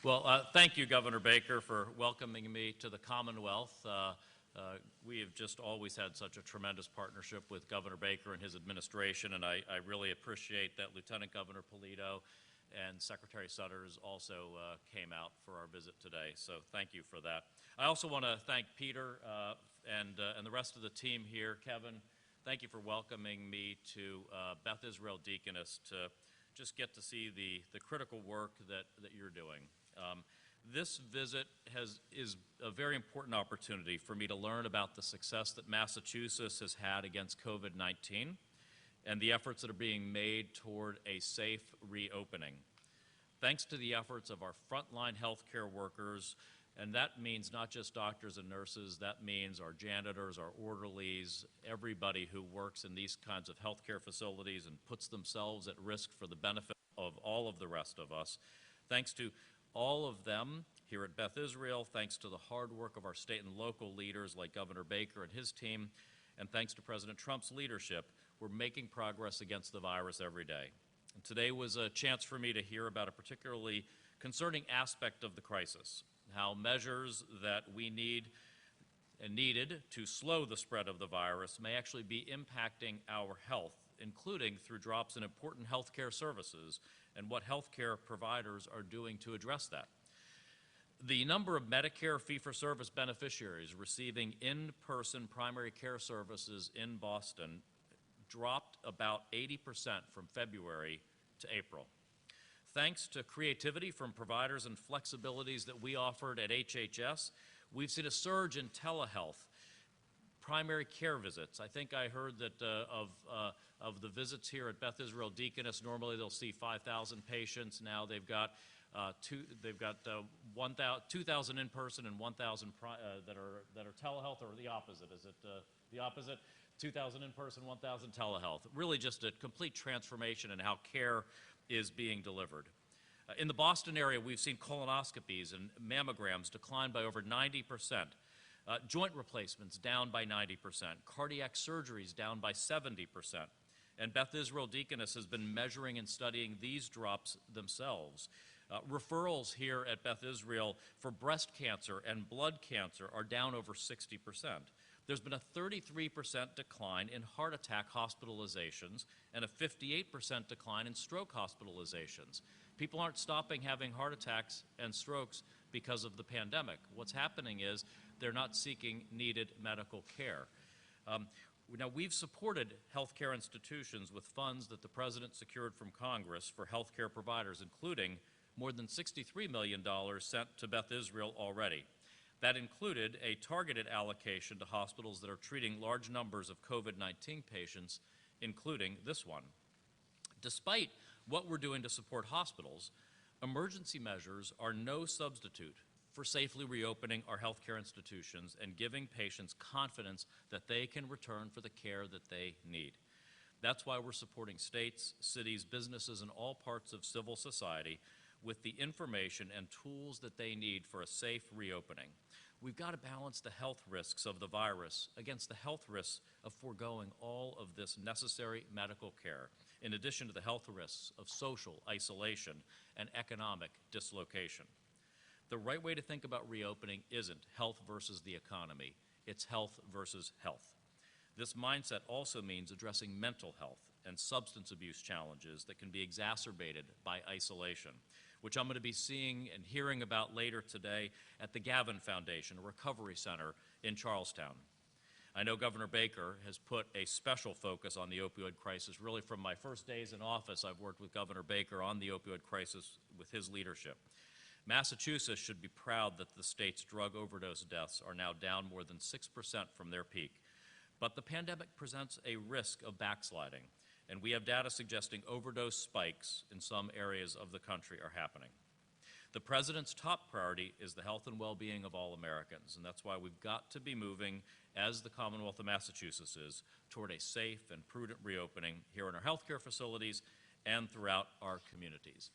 Well, thank you, Governor Baker, for welcoming me to the Commonwealth. We have just always had such a tremendous partnership with Governor Baker and his administration, and I really appreciate that Lieutenant Governor Polito and Secretary Sutters also came out for our visit today, so thank you for that. I also want to thank Peter and the rest of the team here. Kevin, thank you for welcoming me to Beth Israel Deaconess to just get to see the critical work that you're doing. This visit is a very important opportunity for me to learn about the success that Massachusetts has had against COVID-19 and the efforts that are being made toward a safe reopening. Thanks to the efforts of our frontline healthcare workers, and that means not just doctors and nurses, that means our janitors, our orderlies, everybody who works in these kinds of healthcare facilities and puts themselves at risk for the benefit of all of the rest of us. Thanks to all of them here at Beth Israel, thanks to the hard work of our state and local leaders like Governor Baker and his team, and thanks to President Trump's leadership, we're making progress against the virus every day. And today was a chance for me to hear about a particularly concerning aspect of the crisis, how measures that we need and needed to slow the spread of the virus may actually be impacting our health, including through drops in important healthcare services and what healthcare providers are doing to address that. The number of Medicare fee-for-service beneficiaries receiving in-person primary care services in Boston dropped about 80% from February to April. Thanks to creativity from providers and flexibilities that we offered at HHS, we've seen a surge in telehealth, primary care visits. I think I heard that of the visits here at Beth Israel Deaconess, normally they'll see 5,000 patients. Now they've got 2,000 in person and 1,000 that are telehealth, or the opposite. Is it the opposite? 2,000 in person, 1,000 telehealth. Really just a complete transformation in how care is being delivered. In the Boston area, we've seen colonoscopies and mammograms decline by over 90%. Joint replacements down by 90%, cardiac surgeries down by 70%. And Beth Israel Deaconess has been measuring and studying these drops themselves. Referrals here at Beth Israel for breast cancer and blood cancer are down over 60%. There's been a 33% decline in heart attack hospitalizations and a 58% decline in stroke hospitalizations. People aren't stopping having heart attacks and strokes because of the pandemic. What's happening is they're not seeking needed medical care. Now, we've supported healthcare institutions with funds that the President secured from Congress for healthcare providers, including more than $63 million sent to Beth Israel already. That included a targeted allocation to hospitals that are treating large numbers of COVID-19 patients, including this one. Despite what we're doing to support hospitals, emergency measures are no substitute for safely reopening our healthcare institutions and giving patients confidence that they can return for the care that they need. That's why we're supporting states, cities, businesses, and all parts of civil society with the information and tools that they need for a safe reopening. We've got to balance the health risks of the virus against the health risks of foregoing all of this necessary medical care, in addition to the health risks of social isolation and economic dislocation. The right way to think about reopening isn't health versus the economy, it's health versus health. This mindset also means addressing mental health and substance abuse challenges that can be exacerbated by isolation, which I'm going to be seeing and hearing about later today at the Gavin Foundation, a recovery center in Charlestown. I know Governor Baker has put a special focus on the opioid crisis. Really, from my first days in office, I've worked with Governor Baker on the opioid crisis with his leadership. Massachusetts should be proud that the state's drug overdose deaths are now down more than 6% from their peak. But the pandemic presents a risk of backsliding, and we have data suggesting overdose spikes in some areas of the country are happening. The President's top priority is the health and well-being of all Americans, and that's why we've got to be moving, as the Commonwealth of Massachusetts is, toward a safe and prudent reopening here in our healthcare facilities and throughout our communities.